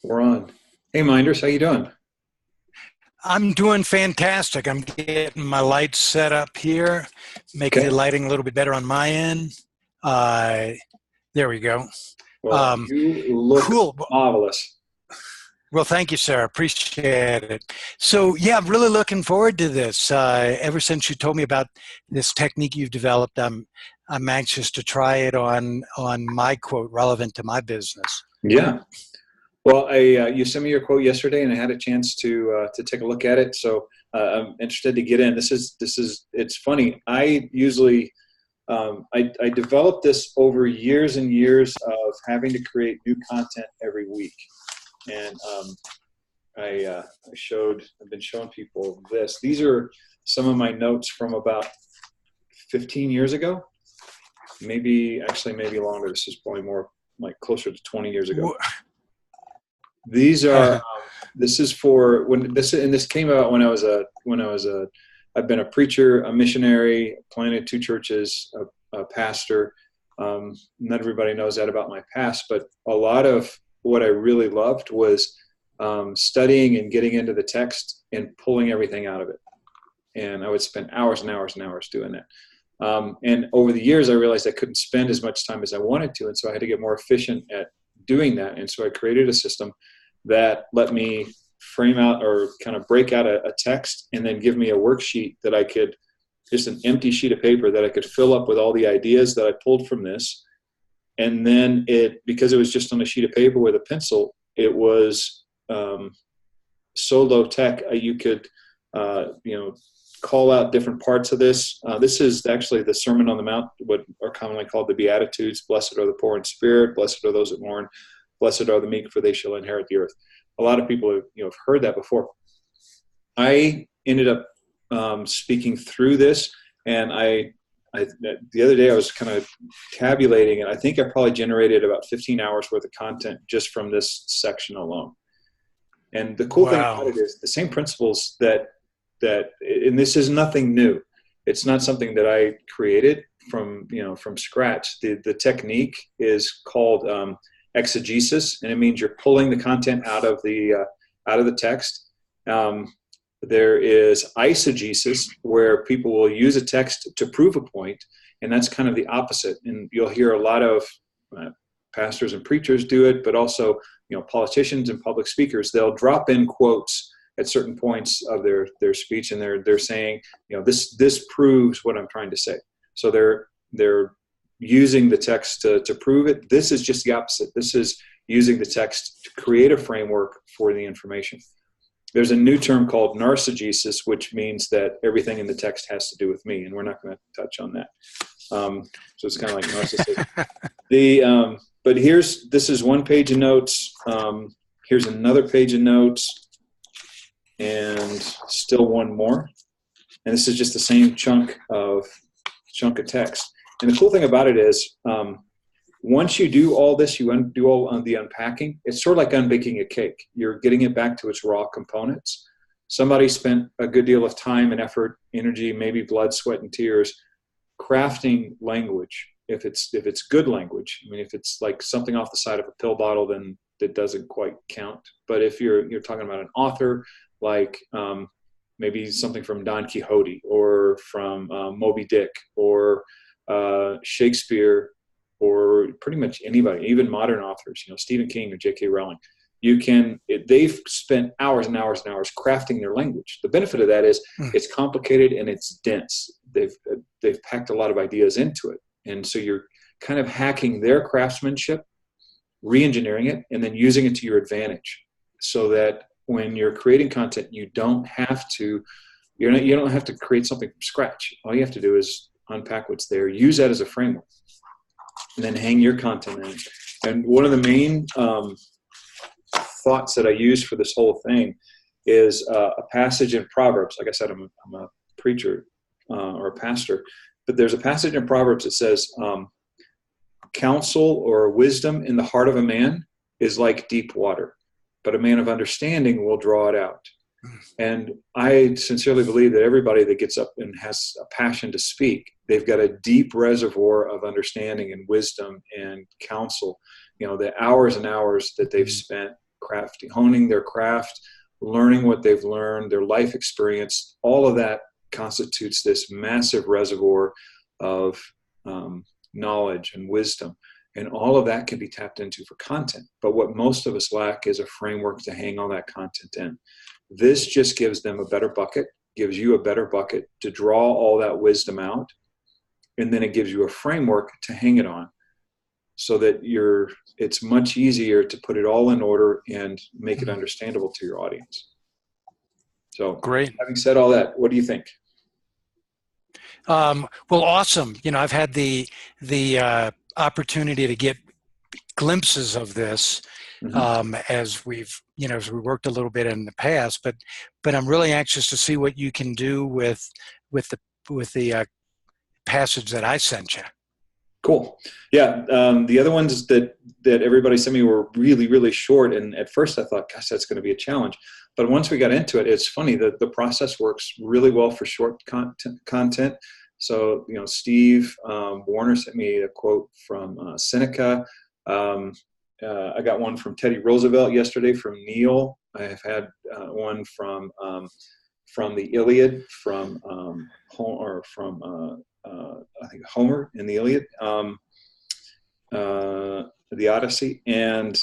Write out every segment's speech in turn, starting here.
We're on. Hey, Mynders, how you doing? I'm doing fantastic. I'm getting my lights set up here, making the Okay. lighting a little bit better on my end. Uh, there we go. Well, Um, you look cool. marvelous. Well, thank you, sir. Appreciate it. So, yeah, I'm really looking forward to this. Ever since you told me about this technique you've developed, I'm anxious to try it on my quote relevant to my business. Yeah. Well, you sent me your quote yesterday, and I had a chance to take a look at it. So I'm interested to get in. This is. It's funny. I usually I developed this over years and years of having to create new content every week, and I've been showing people this. These are some of my notes from about 15 years ago. Maybe longer. This is probably more like closer to 20 years ago. These are this is for when this came out when I've been a preacher, a missionary, planted two churches, a pastor. Not everybody knows that about my past, but a lot of what I really loved was studying and getting into the text and pulling everything out of it. And I would spend hours and hours and hours doing that. And over the years, I realized I couldn't spend as much time as I wanted to. And so I had to get more efficient at doing that. And so I created a system that let me frame out or kind of break out a text and then give me a worksheet that I could, just an empty sheet of paper that I could fill up with all the ideas that I pulled from this. And then because it was just on a sheet of paper with a pencil, it was so low tech, you could, call out different parts of this. This is actually the Sermon on the Mount, what are commonly called the Beatitudes. Blessed are the poor in spirit. Blessed are those that mourn. Blessed are the meek, for they shall inherit the earth. A lot of people have heard that before. I ended up speaking through this, and I the other day I was kind of tabulating, and I think I probably generated about 15 hours worth of content just from this section alone. And the cool thing about Wow. it is the same principles and this is nothing new. It's not something that I created from scratch. The technique is called exegesis, and it means you're pulling the content out of the text. There is eisegesis, where people will use a text to prove a point, and that's kind of the opposite. And you'll hear a lot of pastors and preachers do it, but also politicians and public speakers. They'll drop in quotes at certain points of their speech, and they're saying, this proves what I'm trying to say. So they're using the text to prove it. This is just the opposite. This is using the text to create a framework for the information. There's a new term called narcigesis, which means that everything in the text has to do with me, and we're not going to touch on that. So it's kind of like narcissism. But this is one page of notes. Here's another page of notes, and still one more. And this is just the same chunk of text. And the cool thing about it is, once you do all this, you do all the unpacking. It's sort of like unbaking a cake. You're getting it back to its raw components. Somebody spent a good deal of time and effort, energy, maybe blood, sweat, and tears, crafting language. If it's good language, I mean, if it's like something off the side of a pill bottle, then that doesn't quite count. But if you're talking about an author, like maybe something from Don Quixote or from Moby Dick or Shakespeare, or pretty much anybody, even modern authors, Stephen King or J.K. Rowling, they've spent hours and hours and hours crafting their language. The benefit of that is it's complicated and it's dense. They've packed a lot of ideas into it. And so you're kind of hacking their craftsmanship, re-engineering it, and then using it to your advantage, so that when you're creating content, you don't have to create something from scratch. All you have to do is unpack what's there, use that as a framework, and then hang your content in it. And one of the main thoughts that I use for this whole thing is a passage in Proverbs. Like I said, I'm a preacher or a pastor, but there's a passage in Proverbs that says, counsel or wisdom in the heart of a man is like deep water, but a man of understanding will draw it out. And I sincerely believe that everybody that gets up and has a passion to speak, they've got a deep reservoir of understanding and wisdom and counsel. The hours and hours that they've spent honing their craft, learning what they've learned, their life experience, all of that constitutes this massive reservoir of knowledge and wisdom. And all of that can be tapped into for content. But what most of us lack is a framework to hang all that content in. This just gives them a better bucket, gives you a better bucket to draw all that wisdom out. And then it gives you a framework to hang it on, so that it's much easier to put it all in order and make it understandable to your audience. So, great. Having said all that, what do you think? Well, awesome. I've had the opportunity to get glimpses of this as we worked a little bit in the past, but I'm really anxious to see what you can do with the passage that I sent you. Cool. Yeah. The other ones that everybody sent me were really, really short. And at first I thought, gosh, that's going to be a challenge. But once we got into it, it's funny that the process works really well for short content. So, Steve Warner sent me a quote from Seneca. I got one from Teddy Roosevelt yesterday from Neil. I have had one from the Iliad, from I think Homer in the Iliad, the Odyssey, and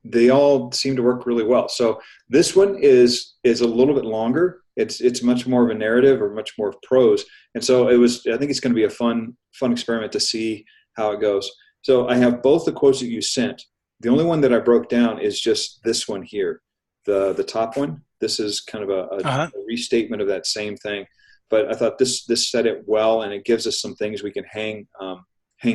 they all seem to work really well. So this one is a little bit longer. It's much more of a narrative, or much more of prose, and so I think it's going to be a fun experiment to see how it goes. So I have both the quotes that you sent. The only one that I broke down is just this one here, the top one. This is kind of a restatement of that same thing. But I thought this said it well, and it gives us some things we can hang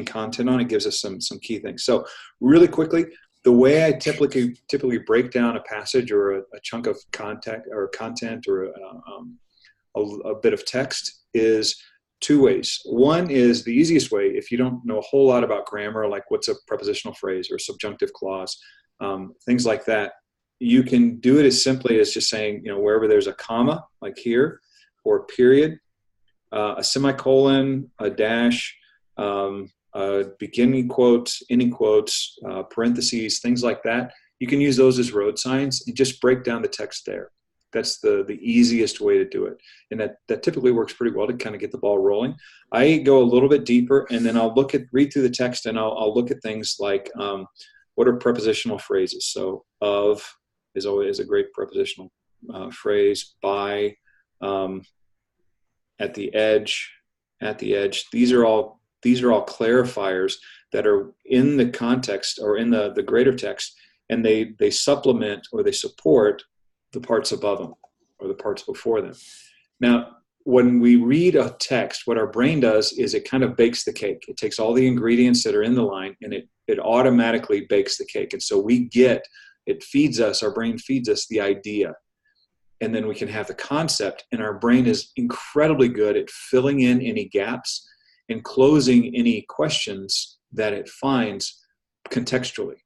content on. It gives us some key things. So really quickly, the way I typically break down a passage or a chunk of content or a bit of text is two ways. One is the easiest way. If you don't know a whole lot about grammar, like what's a prepositional phrase or subjunctive clause, things like that, you can do it as simply as just saying, wherever there's a comma, like here, or period, a semicolon, a dash, beginning quotes, ending quotes, parentheses, things like that. You can use those as road signs and just break down the text there. That's the easiest way to do it. And that typically works pretty well to kind of get the ball rolling. I go a little bit deeper, and then I'll read through the text, and I'll look at things like what are prepositional phrases. So of is always a great prepositional phrase. By, at the edge. These are all clarifiers that are in the context or in the greater text, and they supplement or they support the parts above them or the parts before them. Now, when we read a text, what our brain does is it kind of bakes the cake. It takes all the ingredients that are in the line, and it automatically bakes the cake. And so our brain feeds us the idea. And then we can have the concept, and our brain is incredibly good at filling in any gaps and closing any questions that it finds contextually.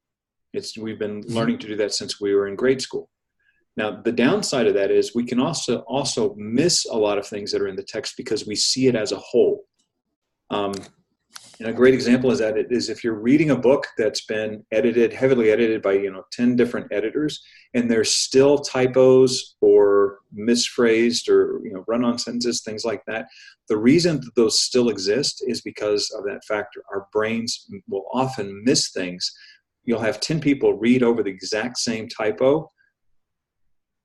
We've been learning to do that since we were in grade school. Now, the downside of that is we can also miss a lot of things that are in the text because we see it as a whole. And a great example is that if you're reading a book that's been heavily edited by 10 different editors, and there's still typos or misphrased or run-on sentences, things like that. The reason that those still exist is because of that factor. Our brains will often miss things. You'll have 10 people read over the exact same typo,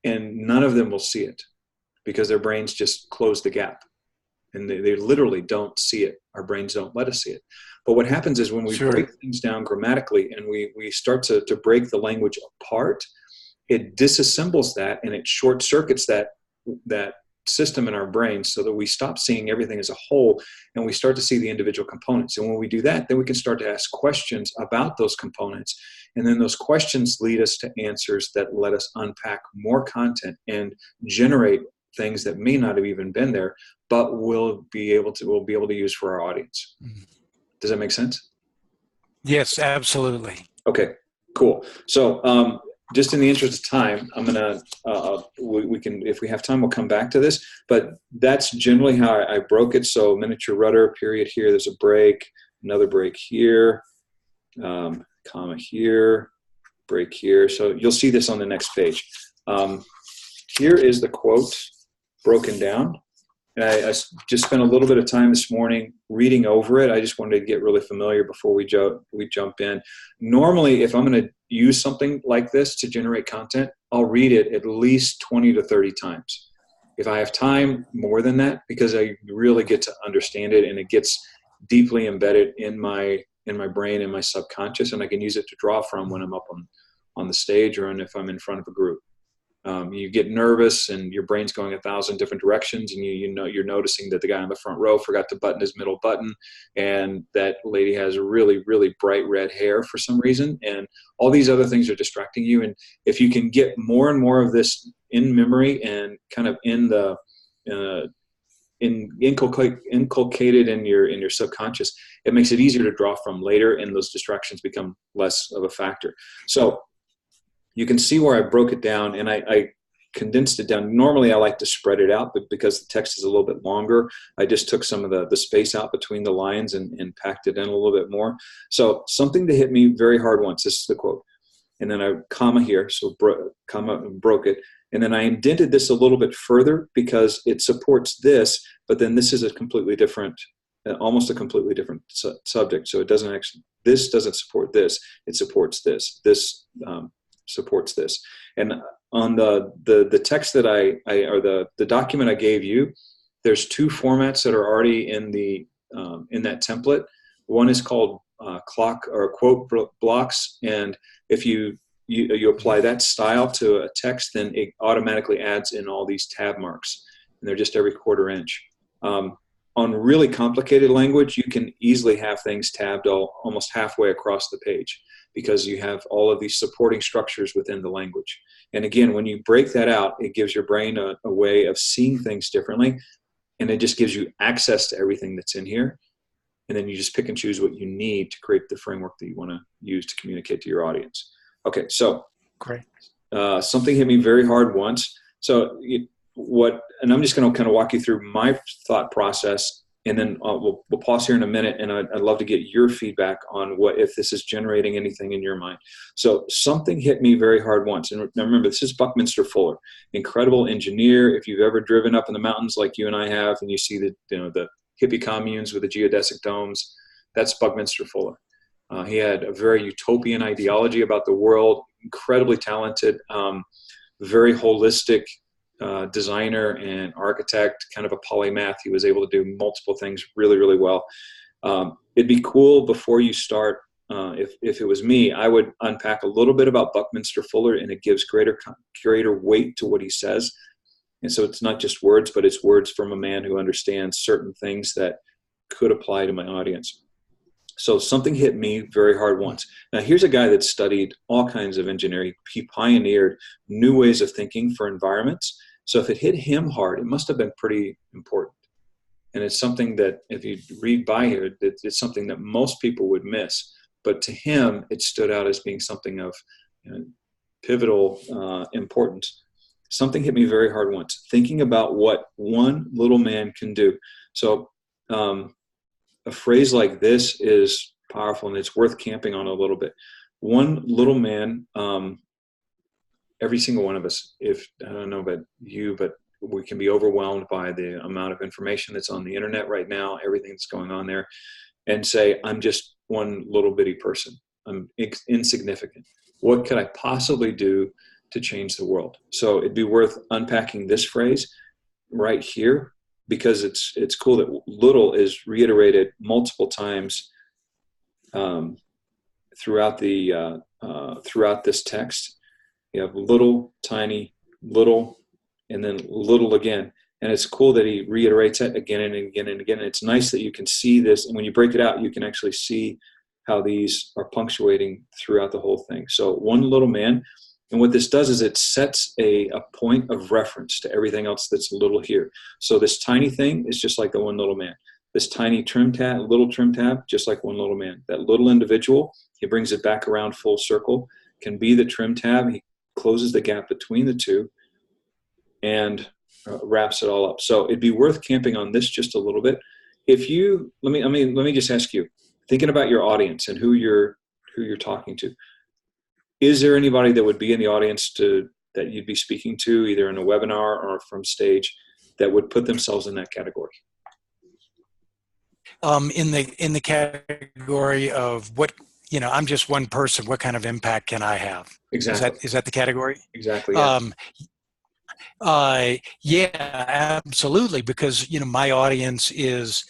and none of them will see it because their brains just close the gap. And they literally don't see it. Our brains don't let us see it. But what happens is when we break things down grammatically and we start to break the language apart, it disassembles that, and it short circuits that system in our brain so that we stop seeing everything as a whole and we start to see the individual components. And when we do that, then we can start to ask questions about those components. And then those questions lead us to answers that let us unpack more content and generate things that may not have even been there, but we'll be able to use for our audience. Does that make sense? Yes, absolutely. Okay, cool. So just in the interest of time, I'm gonna we can, if we have time, we'll come back to this. But that's generally how I broke it. So miniature rudder, period here. There's a break, another break here, comma here, break here. So you'll see this on the next page. Here is the quote broken down. And I just spent a little bit of time this morning reading over it. I just wanted to get really familiar before we jump in. Normally, if I'm going to use something like this to generate content, I'll read it at least 20 to 30 times. If I have time, more than that, because I really get to understand it and it gets deeply embedded in my brain and my subconscious, and I can use it to draw from when I'm up on the stage or if I'm in front of a group. You get nervous and your brain's going 1,000 different directions, and you're noticing that the guy on the front row forgot to button his middle button, and that lady has really, really bright red hair for some reason, and all these other things are distracting you. And if you can get more and more of this in memory and kind of inculcated in your subconscious, it makes it easier to draw from later, and those distractions become less of a factor. So you can see where I broke it down, and I condensed it down. Normally I like to spread it out, but because the text is a little bit longer, I just took some of the space out between the lines and packed it in a little bit more. So something that hit me very hard once, this is the quote, and then I comma here, so comma, broke it, and then I indented this a little bit further because it supports this, but then this is a completely different, almost a completely different subject. So it doesn't actually, this doesn't support this, it supports this. This supports this. And on the text that or the document I gave you, there's two formats that are already in that template. One is called clock or quote blocks, and if you apply that style to a text, then it automatically adds in all these tab marks, and they're just every 1/4 inch. On really complicated language, you can easily have things tabbed almost halfway across the page, because you have all of these supporting structures within the language. And again, when you break that out, it gives your brain a way of seeing things differently, and it just gives you access to everything that's in here. And then you just pick and choose what you need to create the framework that you want to use to communicate to your audience. Okay, so great. Something hit me very hard once. So and I'm just going to kind of walk you through my thought process, and then we'll pause here in a minute, and I'd love to get your feedback on if this is generating anything in your mind. So something hit me very hard once. And now remember, this is Buckminster Fuller, incredible engineer. If you've ever driven up in the mountains like you and I have, and you see the hippie communes with the geodesic domes, that's Buckminster Fuller. He had a very utopian ideology about the world, incredibly talented, very holistic designer and architect, kind of a polymath. He was able to do multiple things really, really well. It'd be cool before you start, if it was me, I would unpack a little bit about Buckminster Fuller, and it gives greater weight to what he says. And so it's not just words, but it's words from a man who understands certain things that could apply to my audience. So something hit me very hard once. Now, here's a guy that studied all kinds of engineering. He pioneered new ways of thinking for environments. So if it hit him hard, it must have been pretty important. And it's something that, if you read by here, it's something that most people would miss. But to him, it stood out as being something of pivotal importance. Something hit me very hard once, thinking about what one little man can do. So a phrase like this is powerful, and it's worth camping on a little bit. One little man, every single one of us, I don't know about you, but we can be overwhelmed by the amount of information that's on the internet right now, everything that's going on there, and say, I'm just one little bitty person. I'm insignificant. What could I possibly do to change the world? So it'd be worth unpacking this phrase right here, because it's cool that little is reiterated multiple times throughout this text. You have little, tiny, little, and then little again. And it's cool that he reiterates it again and again and again. And it's nice that you can see this, and when you break it out, you can actually see how these are punctuating throughout the whole thing. So one little man. And what this does is it sets a point of reference to everything else that's little here. So this tiny thing is just like the one little man. This tiny little trim tab, just like one little man. That little individual, he brings it back around full circle, can be the trim tab. He closes the gap between the two and wraps it all up. So it'd be worth camping on this just a little bit. Let me just ask you, thinking about your audience and who you're talking to, is there anybody that would be in the audience that you'd be speaking to, either in a webinar or from stage, that would put themselves in that category? In the category of what, I'm just one person. What kind of impact can I have? Exactly. Is that the category? Exactly. Yeah. Yeah, absolutely. Because my audience is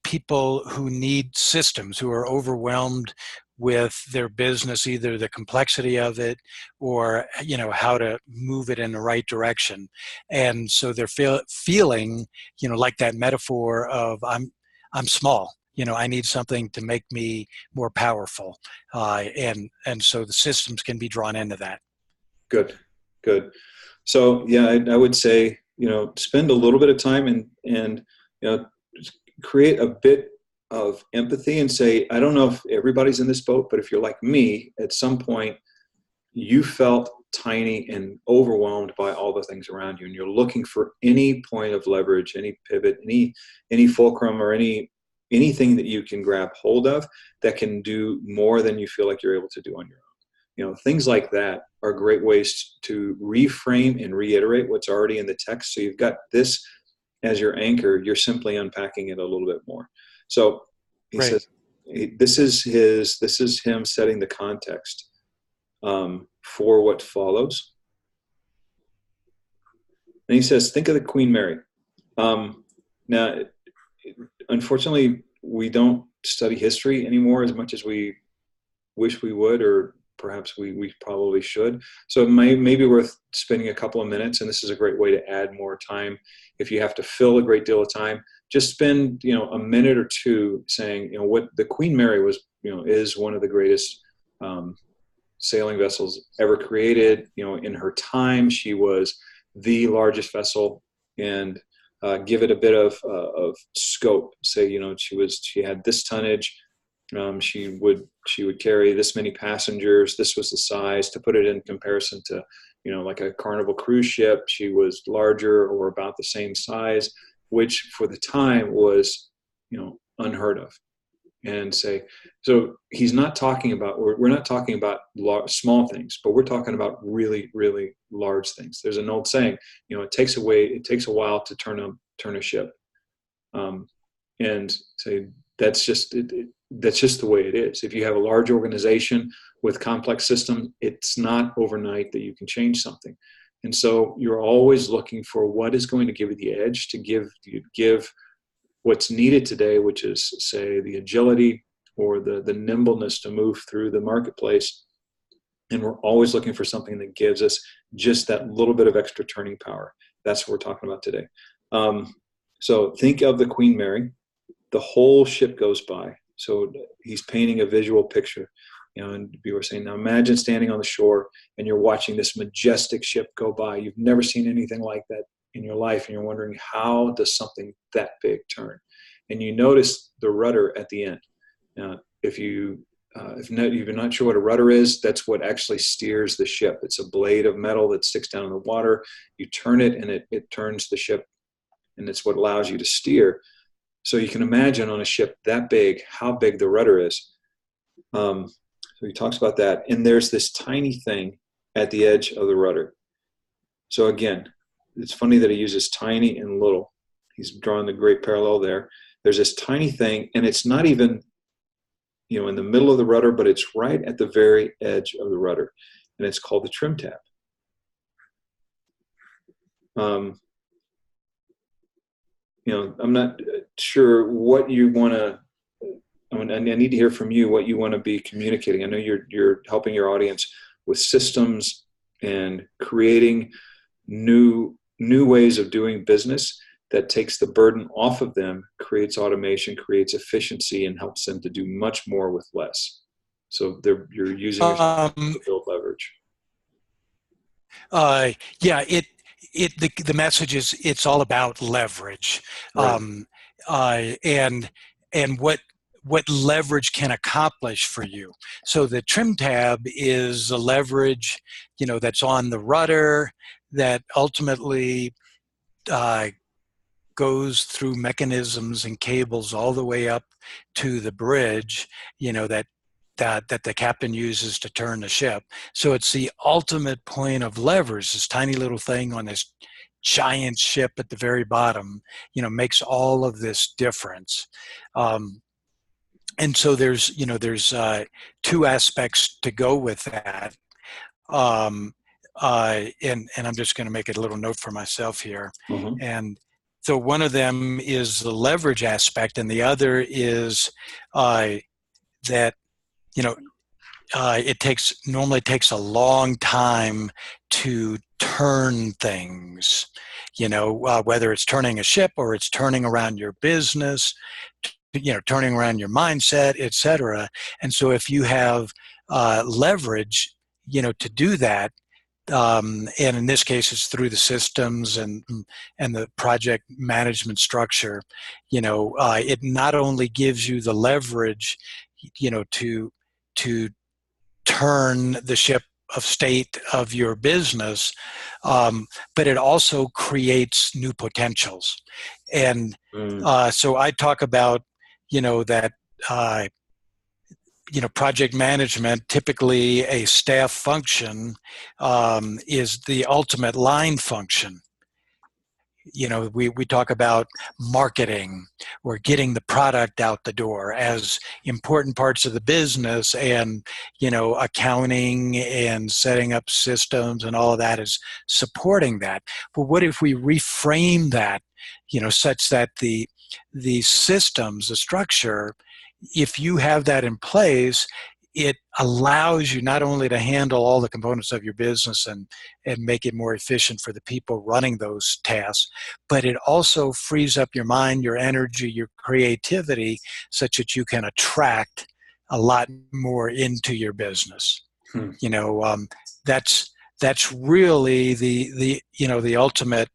people who need systems, who are overwhelmed with their business, either the complexity of it or how to move it in the right direction. And so they're feeling like that metaphor of I'm small. I need something to make me more powerful, and so the systems can be drawn into that. Good. Good. So yeah, I would say, spend a little bit of time and create a bit of empathy and say, I don't know if everybody's in this boat, but if you're like me, at some point you felt tiny and overwhelmed by all the things around you, and you're looking for any point of leverage, any pivot, any fulcrum, or anything that you can grab hold of that can do more than you feel like you're able to do on your own. Things like that are great ways to reframe and reiterate what's already in the text. So you've got this as your anchor, you're simply unpacking it a little bit more. So he Right. says, this is him setting the context for what follows. And he says, think of the Queen Mary. Now, unfortunately, we don't study history anymore as much as we wish we would, or perhaps we probably should. So it may be worth spending a couple of minutes, and this is a great way to add more time. If you have to fill a great deal of time, just spend a minute or two saying what the Queen Mary was, is one of the greatest sailing vessels ever created. In her time, she was the largest vessel, and give it a bit of scope. Say she had this tonnage. She would carry this many passengers. This was the size. To put it in comparison to, like a Carnival cruise ship, she was larger or about the same size, which for the time was, unheard of. And so he's not talking about, we're not talking about small things, but we're talking about really, really large things. There's an old saying, it takes a while to turn a ship. And say that's just the way it is. If you have a large organization with complex systems, it's not overnight that you can change something. And so you're always looking for what is going to give you the edge to give what's needed today, which is, say, the agility or the nimbleness to move through the marketplace. And we're always looking for something that gives us just that little bit of extra turning power. That's what we're talking about today. So think of the Queen Mary. The whole ship goes by. So he's painting a visual picture, and we were saying, now imagine standing on the shore and you're watching this majestic ship go by. You've never seen anything like that in your life, and you're wondering, how does something that big turn? And you notice the rudder at the end. Now, if you're not sure what a rudder is, that's what actually steers the ship. It's a blade of metal that sticks down in the water. You turn it, and it turns the ship, and it's what allows you to steer. So you can imagine on a ship that big, how big the rudder is. So he talks about that. And there's this tiny thing at the edge of the rudder. So again, it's funny that he uses tiny and little. He's drawing the great parallel there. There's this tiny thing, and it's not even, in the middle of the rudder, but it's right at the very edge of the rudder. And it's called the trim tab. I'm not sure what you want to, I need to hear from you what you want to be communicating. I know you're helping your audience with systems and creating new ways of doing business that takes the burden off of them, creates automation, creates efficiency, and helps them to do much more with less. So you're using to build leverage. Yeah, the message is it's all about leverage, Right. and what leverage can accomplish for you. So the trim tab is a leverage, that's on the rudder that ultimately goes through mechanisms and cables all the way up to the bridge, that that the captain uses to turn the ship. So it's the ultimate point of leverage. This tiny little thing on this giant ship at the very bottom, makes all of this difference. And so there's two aspects to go with that. And I'm just going to make a little note for myself here. Mm-hmm. And so one of them is the leverage aspect, and the other is that it normally takes a long time to turn things. Whether it's turning a ship or it's turning around your business, turning around your mindset, etc. And so if you have leverage, to do that. And in this case, it's through the systems and the project management structure. It not only gives you the leverage, to turn the ship of state of your business, but it also creates new potentials. And so I talk about, that. Project management, typically a staff function, is the ultimate line function. We talk about marketing or getting the product out the door as important parts of the business, and accounting and setting up systems and all of that is supporting that. But what if we reframe that, such that the systems, the structure, if you have that in place, it allows you not only to handle all the components of your business and make it more efficient for the people running those tasks, but it also frees up your mind, your energy, your creativity, such that you can attract a lot more into your business. That's really the ultimate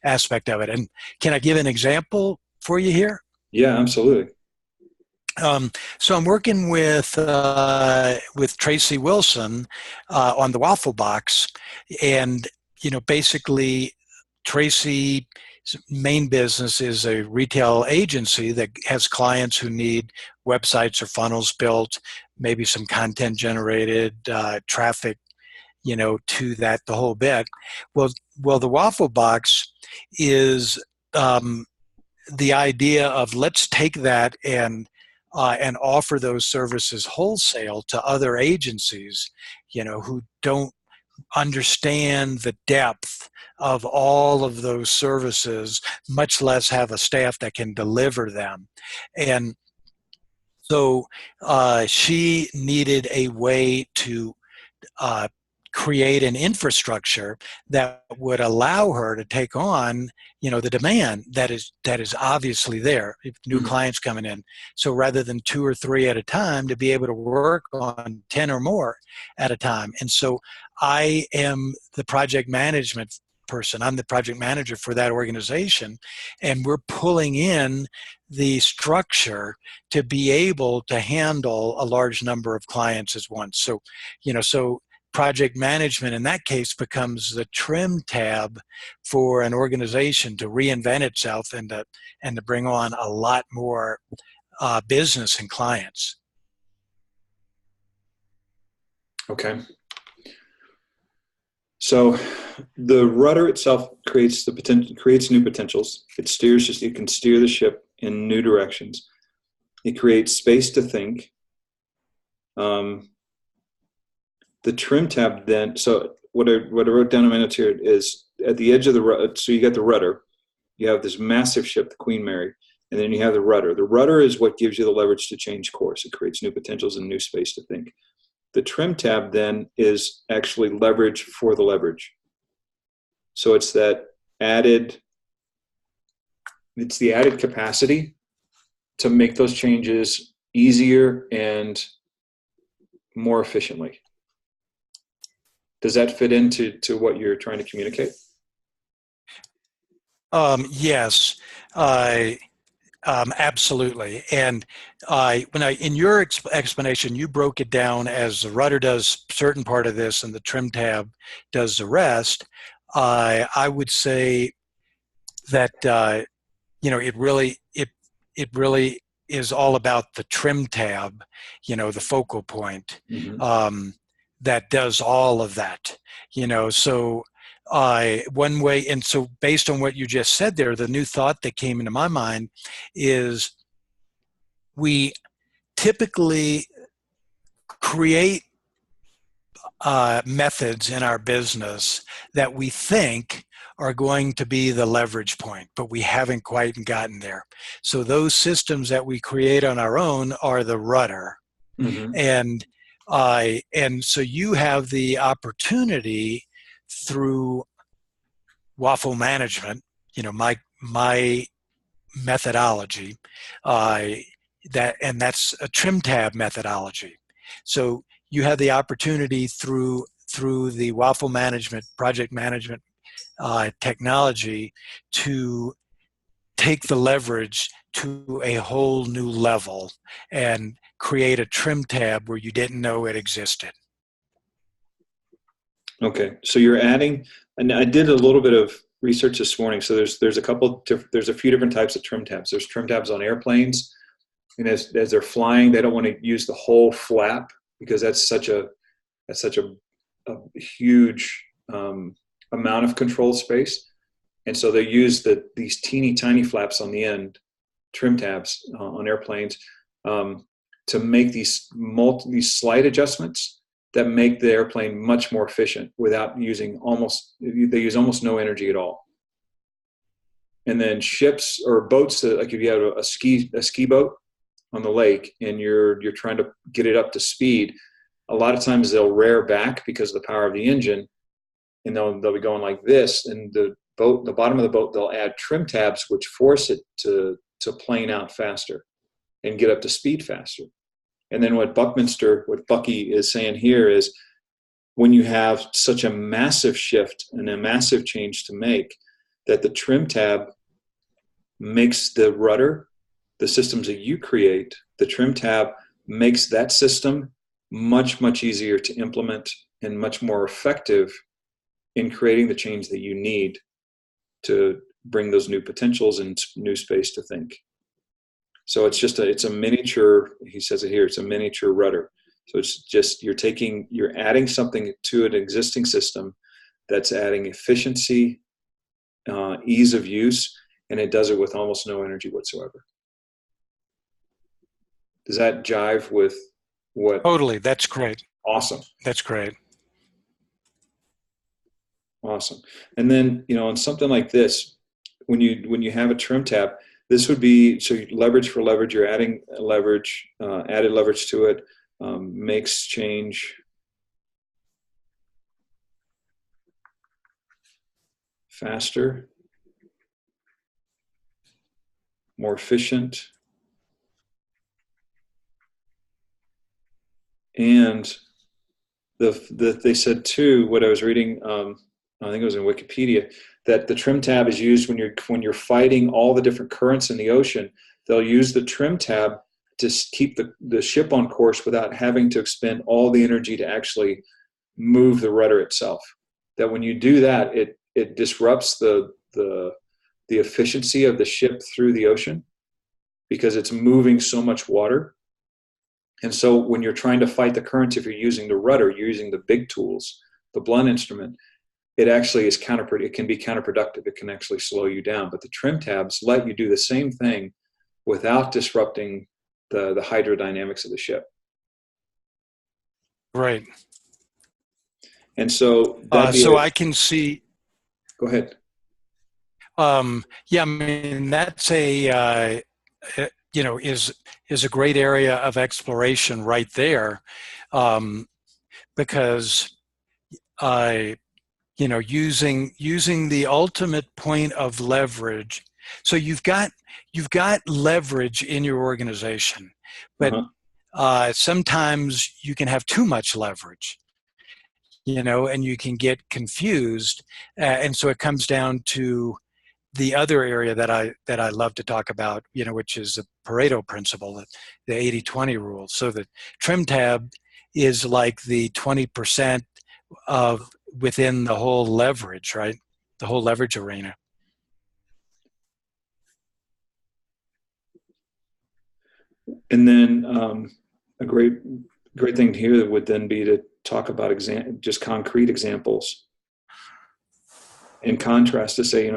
aspect of it. And can I give an example for you here? Yeah, absolutely. So I'm working with Tracy Wilson on the Waffle Box, and basically Tracy's main business is a retail agency that has clients who need websites or funnels built, maybe some content generated, traffic, to that, the whole bit. Well, the Waffle Box is the idea of, let's take that and offer those services wholesale to other agencies, who don't understand the depth of all of those services, much less have a staff that can deliver them. And so she needed a way to create an infrastructure that would allow her to take on, the demand that is obviously there, if new clients coming in. So rather than 2 or 3 at a time, to be able to work on 10 or more at a time. And so I am the project management person. I'm the project manager for that organization, and we're pulling in the structure to be able to handle a large number of clients at once. So, so project management in that case becomes the trim tab for an organization to reinvent itself and to bring on a lot more business and clients. Okay. So the rudder itself creates new potentials. It can steer the ship in new directions. It creates space to think. The trim tab then, so what I wrote down in my notes here is at the edge of the rudder. So you got the rudder, you have this massive ship, the Queen Mary, and then you have the rudder. The rudder is what gives you the leverage to change course. It creates new potentials and new space to think. The trim tab then is actually leverage for the leverage. So it's the added capacity to make those changes easier and more efficiently. Does that fit into what you're trying to communicate? Yes, absolutely. And in your explanation, you broke it down as the rudder does certain part of this and the trim tab does the rest. I would say that it really is all about the trim tab, the focal point, that does all of that. So one way, and so based on what you just said there, the new thought that came into my mind is we typically create methods in our business that we think are going to be the leverage point, but we haven't quite gotten there. So those systems that we create on our own are the rudder. And so you have the opportunity through waffle management, my methodology, that's a trim tab methodology. So you have the opportunity through the waffle management, project management technology to take the leverage to a whole new level and create a trim tab where you didn't know it existed. Okay, so you're adding, and I did a little bit of research this morning. So there's a few different types of trim tabs. There's trim tabs on airplanes, and as they're flying, they don't want to use the whole flap because that's such a huge amount of control space, and so they use these teeny tiny flaps on the end, trim tabs on airplanes, to make these slight adjustments that make the airplane much more efficient without using they use almost no energy at all. And then ships or boats, like if you have a ski boat on the lake and you're trying to get it up to speed, a lot of times they'll rear back because of the power of the engine, and they'll be going like this, and the bottom of the boat, they'll add trim tabs which force it to plane out faster and get up to speed faster. And then what Bucky is saying here is, when you have such a massive shift and a massive change to make, that the trim tab makes the rudder, the systems that you create, the trim tab makes that system much, much easier to implement and much more effective in creating the change that you need to bring those new potentials and new space to think. So it's a miniature, he says it here, it's a miniature rudder. So it's just, you're adding something to an existing system that's adding efficiency, ease of use, and it does it with almost no energy whatsoever. Does that jive with what? Totally, that's great. Awesome. That's great. Awesome. And then, on something like this, when you have a trim tab, this would be, so leverage for leverage, you're adding leverage, added leverage to it, makes change faster, more efficient, and they said too, what I was reading, I think it was in Wikipedia, that the trim tab is used when you're fighting all the different currents in the ocean. They'll use the trim tab to keep the ship on course without having to expend all the energy to actually move the rudder itself. That when you do that, it disrupts the efficiency of the ship through the ocean because it's moving so much water. And so when you're trying to fight the currents, if you're using the rudder, you're using the big tools, the blunt instrument, it actually is it can be counterproductive. It can actually slow you down. But the trim tabs let you do the same thing without disrupting the hydrodynamics of the ship. Right. And so I can see. Go ahead. Yeah, I mean, that's is a great area of exploration right there, because using the ultimate point of leverage. So you've got leverage in your organization, but sometimes you can have too much leverage, and you can get confused, and so it comes down to the other area that I love to talk about, which is the Pareto principle, the 80-20 rule. So the trim tab is like the 20% of within the whole leverage, right? The whole leverage arena. And then a great thing here would then be to talk about just concrete examples. In contrast, to say,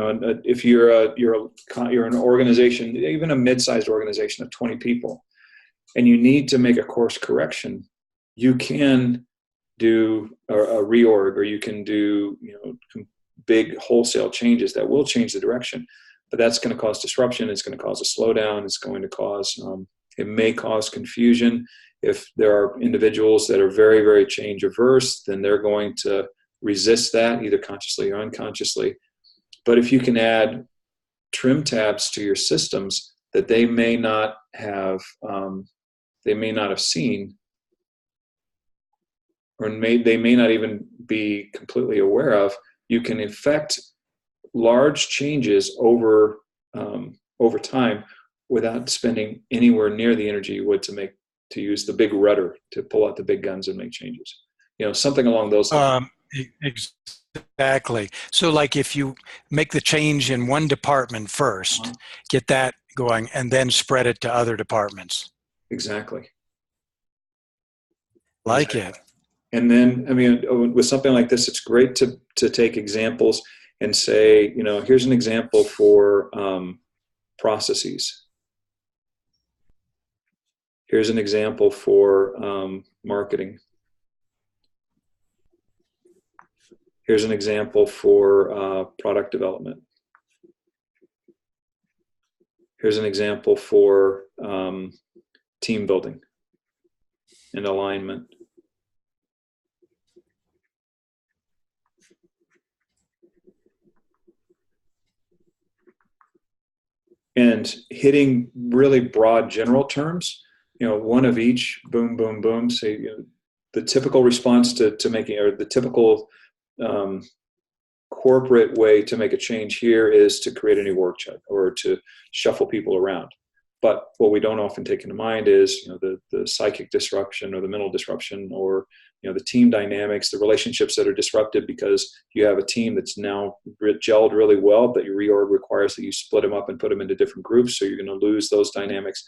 if you're an organization, even a mid-sized organization of 20 people, and you need to make a course correction, you can do a reorg, or you can do big wholesale changes that will change the direction. But that's going to cause disruption. It's going to cause a slowdown. It's going to cause it may cause confusion. If there are individuals that are very, very change averse, then they're going to resist that, either consciously or unconsciously. But if you can add trim tabs to your systems that they may not have seen, or they may not even be completely aware of, you can effect large changes over time without spending anywhere near the energy you would to use the big rudder to pull out the big guns and make changes. Something along those lines. Exactly. So like if you make the change in one department first, get that going, and then spread it to other departments. Exactly. Like it. And then, with something like this, it's great to take examples and say, here's an example for processes. Here's an example for marketing. Here's an example for product development. Here's an example for team building and alignment. And hitting really broad general terms, one of each, boom, boom, boom. Say, the typical response to making, or the typical corporate way to make a change here is to create a new work chart or to shuffle people around. But what we don't often take into mind is, the psychic disruption or the mental disruption, or the team dynamics, the relationships that are disrupted because you have a team that's now gelled really well, but your reorg requires that you split them up and put them into different groups. So you're going to lose those dynamics.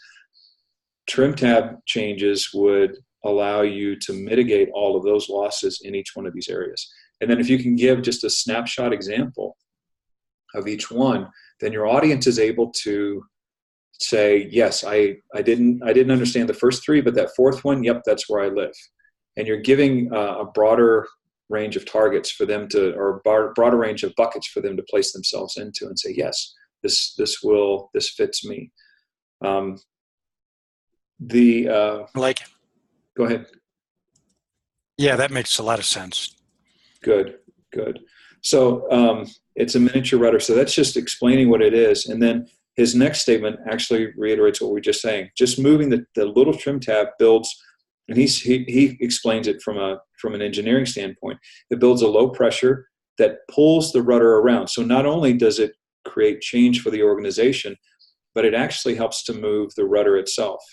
Trim tab changes would allow you to mitigate all of those losses in each one of these areas. And then if you can give just a snapshot example of each one, then your audience is able to say, yes, I didn't understand the first three, but that fourth one, yep, that's where I live. And you're giving a broader range of targets for them to, or a broader range of buckets for them to place themselves into and say, yes, this fits me. Like it. Go ahead. Yeah, that makes a lot of sense. Good. So it's a miniature rudder. So that's just explaining what it is. And then his next statement actually reiterates what we were just saying. Just moving the little trim tab builds, and he explains it from an engineering standpoint. It builds a low pressure that pulls the rudder around. So not only does it create change for the organization, but it actually helps to move the rudder itself.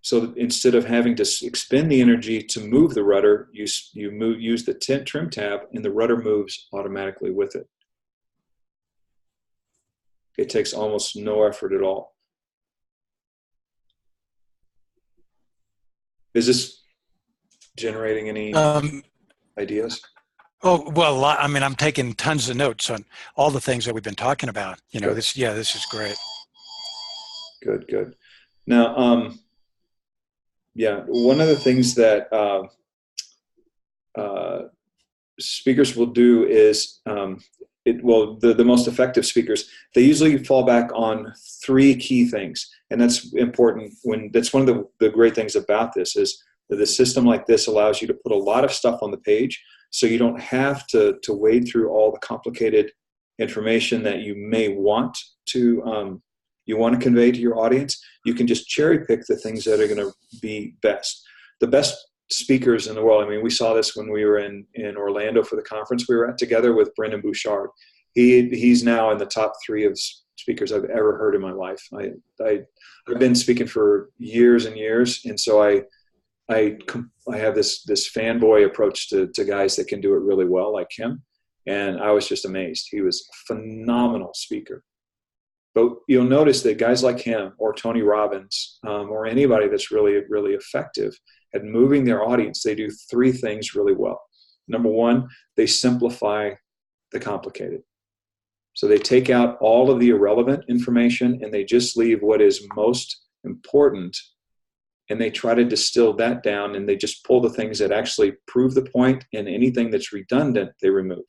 So instead of having to expend the energy to move the rudder, use the trim tab, and the rudder moves automatically with it. It takes almost no effort at all. Is this generating any ideas? Oh, well, I'm taking tons of notes on all the things that we've been talking about. This is great. Good. Now, one of the things that speakers will do is, the most effective speakers, they usually fall back on three key things. And that's important that's one of the great things about this is that the system like this allows you to put a lot of stuff on the page. So you don't have to wade through all the complicated information that you may want to convey to your audience. You can just cherry pick the things that are going to be best. The best speakers in the world. We saw this when we were in Orlando for the conference we were at together with Brendan Bouchard. He's now in the top 3 of speakers I've ever heard in my life. I've been speaking for years and years, and so I have this fanboy approach to guys that can do it really well, like him. And I was just amazed. He was a phenomenal speaker. But you'll notice that guys like him or Tony Robbins or anybody that's really, really effective at moving their audience, they do three things really well. Number one, they simplify the complicated. So they take out all of the irrelevant information and they just leave what is most important, and they try to distill that down, and they just pull the things that actually prove the point, and anything that's redundant, they remove.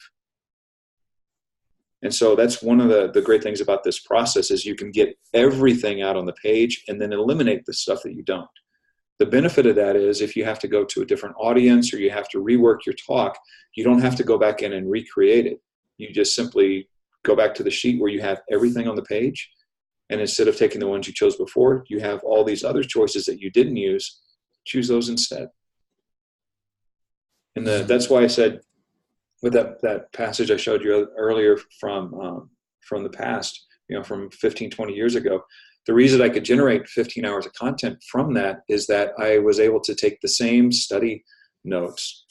And so that's one of the great things about this process is you can get everything out on the page and then eliminate the stuff that you don't. The benefit of that is if you have to go to a different audience or you have to rework your talk, you don't have to go back in and recreate it. You just simply go back to the sheet where you have everything on the page. And instead of taking the ones you chose before, you have all these other choices that you didn't use. Choose those instead. And that's why I said, with that passage I showed you earlier from the past, from 15, 20 years ago, the reason I could generate 15 hours of content from that is that I was able to take the same study notes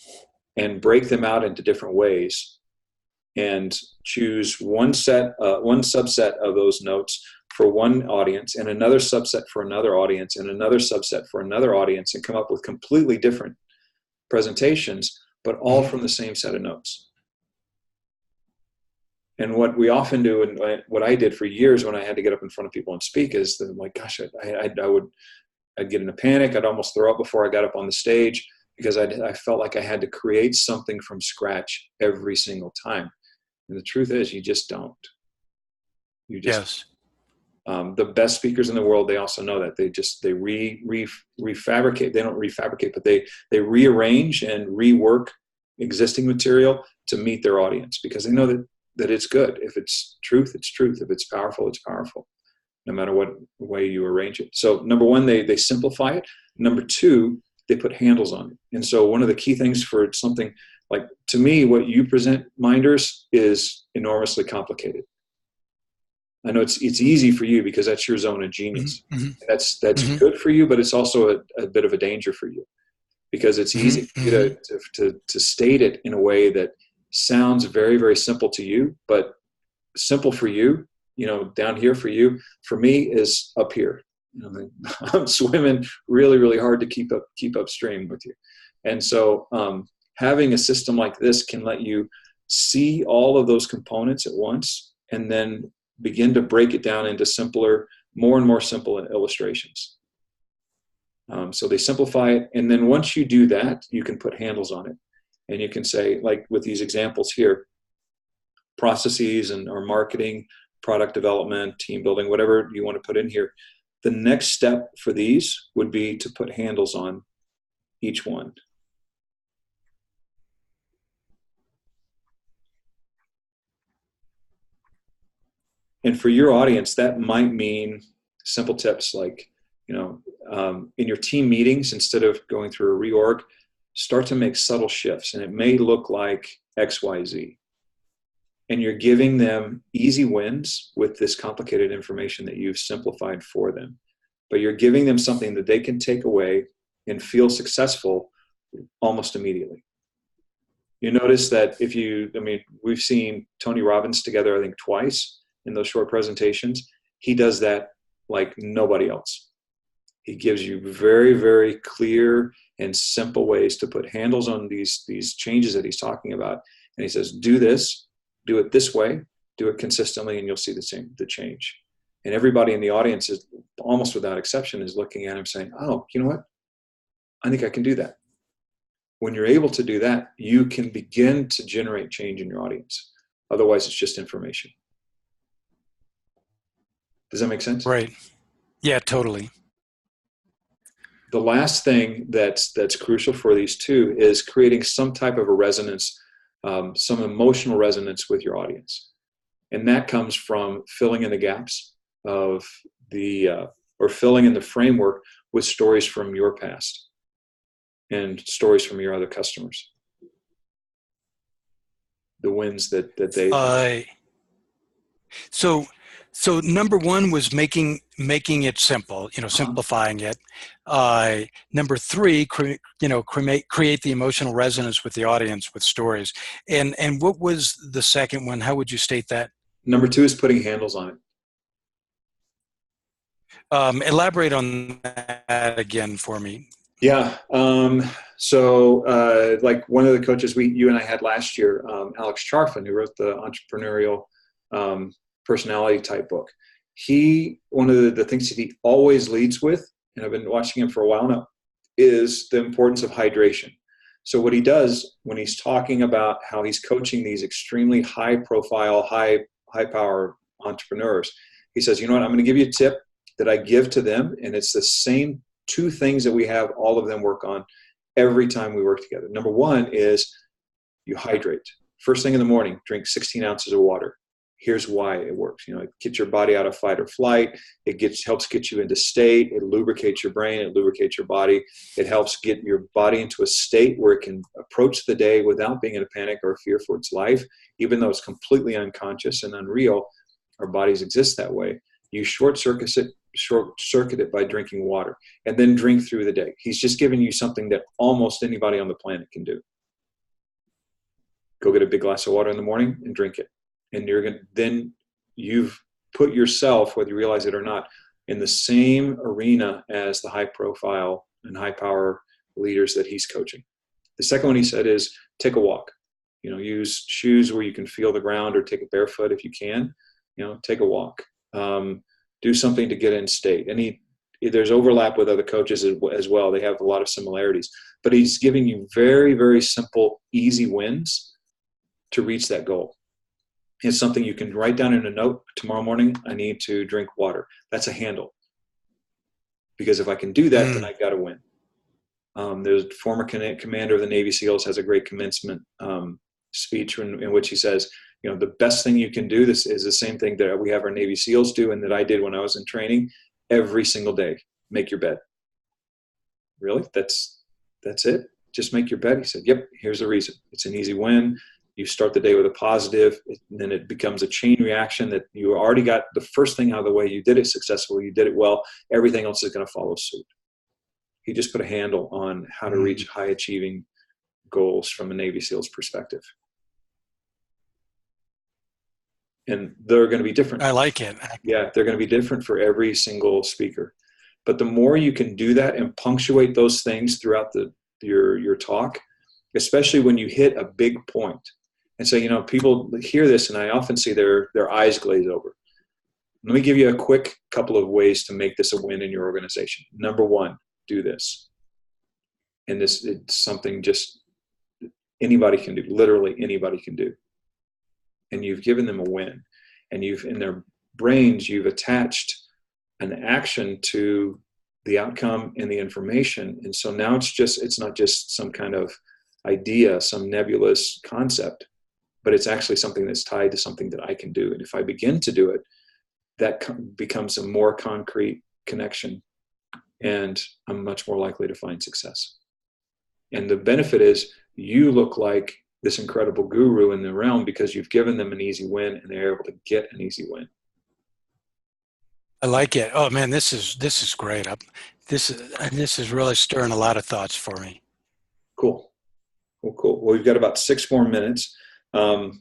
and break them out into different ways and choose one subset of those notes for one audience and another subset for another audience and another subset for another audience, and come up with completely different presentations, but all from the same set of notes. And what we often do, and what I did for years when I had to get up in front of people and speak, is that, like, gosh, I'd get in a panic. I'd almost throw up before I got up on the stage because I felt like I had to create something from scratch every single time. And the truth is, you just don't. You just, yes. The best speakers in the world, they also know that they refabricate. They don't refabricate, but they rearrange and rework existing material to meet their audience, because they know that it's good. If it's truth, it's truth. If it's powerful, it's powerful, no matter what way you arrange it. So number one, they simplify it. Number two, they put handles on it. And so one of the key things for something like, to me, what you present, Mynders, is enormously complicated. I know it's easy for you because that's your zone of genius. Mm-hmm. That's mm-hmm. good for you, but it's also a bit of a danger for you, because it's easy for you to state it in a way that sounds very, very simple to you, but simple for you, down here for you, for me is up here. I'm swimming really, really hard to keep upstream with you. And so having a system like this can let you see all of those components at once and then begin to break it down into simpler, more and more simple illustrations. So they simplify it. And then once you do that, you can put handles on it. And you can say, like with these examples here, processes or marketing, product development, team building, whatever you want to put in here. The next step for these would be to put handles on each one. And for your audience, that might mean simple tips like, in your team meetings, instead of going through a reorg, start to make subtle shifts. And it may look like X, Y, Z. And you're giving them easy wins with this complicated information that you've simplified for them. But you're giving them something that they can take away and feel successful almost immediately. You notice that we've seen Tony Robbins together, I think, twice in those short presentations. He does that like nobody else. He gives you very, very clear and simple ways to put handles on these changes that he's talking about. And he says, do this, do it this way, do it consistently, and you'll see the change. And everybody in the audience, is almost without exception, is looking at him saying, oh, you know what? I think I can do that. When you're able to do that, you can begin to generate change in your audience. Otherwise, it's just information. Does that make sense? Right. Yeah, totally. The last thing that's crucial for these two is creating some type of a resonance, some emotional resonance with your audience. And that comes from filling in the gaps of or filling in the framework with stories from your past and stories from your other customers. The wins that they... So number one was making it simple, simplifying it. Number three, create the emotional resonance with the audience with stories. And what was the second one? How would you state that? Number two is putting handles on it. Elaborate on that again for me. Yeah. So like one of the coaches you and I had last year, Alex Charfin, who wrote the entrepreneurial personality type book. One of the things that he always leads with, and I've been watching him for a while now, is the importance of hydration. So what he does when he's talking about how he's coaching these extremely high profile, high power entrepreneurs, he says, you know what, I'm going to give you a tip that I give to them. And it's the same two things that we have all of them work on every time we work together. Number one is you hydrate. First thing in the morning, drink 16 ounces of water. Here's why it works. It gets your body out of fight or flight. It helps get you into state. It lubricates your brain. It lubricates your body. It helps get your body into a state where it can approach the day without being in a panic or fear for its life. Even though it's completely unconscious and unreal, our bodies exist that way. You short circuit it by drinking water, and then drink through the day. He's just giving you something that almost anybody on the planet can do. Go get a big glass of water in the morning and drink it. And then you've put yourself, whether you realize it or not, in the same arena as the high profile and high power leaders that he's coaching. The second one he said is take a walk. Use shoes where you can feel the ground, or take it barefoot if you can. Take a walk. Do something to get in state. And there's overlap with other coaches as well. They have a lot of similarities, but he's giving you very, very simple, easy wins to reach that goal. It's something you can write down in a note. Tomorrow morning, I need to drink water. That's a handle. Because if I can do that, then I got to win. There's a former commander of the Navy SEALs has a great commencement speech in which he says, the best thing you can do, this is the same thing that we have our Navy SEALs do and that I did when I was in training every single day. Make your bed. Really? That's it? Just make your bed? He said, yep, here's the reason. It's an easy win. You start the day with a positive, and then it becomes a chain reaction that you already got the first thing out of the way. You did it successfully. You did it well. Everything else is going to follow suit. He just put a handle on how to reach high achieving goals from a Navy SEAL's perspective. And they're going to be different. I like it. Yeah, they're going to be different for every single speaker. But the more you can do that and punctuate those things throughout your talk, especially when you hit a big point. And so, people hear this and I often see their eyes glaze over. Let me give you a quick couple of ways to make this a win in your organization. Number one, do this. And it's something just anybody can do, literally anybody can do. And you've given them a win. And in their brains, you've attached an action to the outcome and the information. And so now it's not just some kind of idea, some nebulous concept, but it's actually something that's tied to something that I can do. And if I begin to do it, that becomes a more concrete connection, and I'm much more likely to find success. And the benefit is you look like this incredible guru in the realm because you've given them an easy win and they're able to get an easy win. I like it. Oh man, this is great. This is really stirring a lot of thoughts for me. Cool. Well, we've got about 6 more minutes. So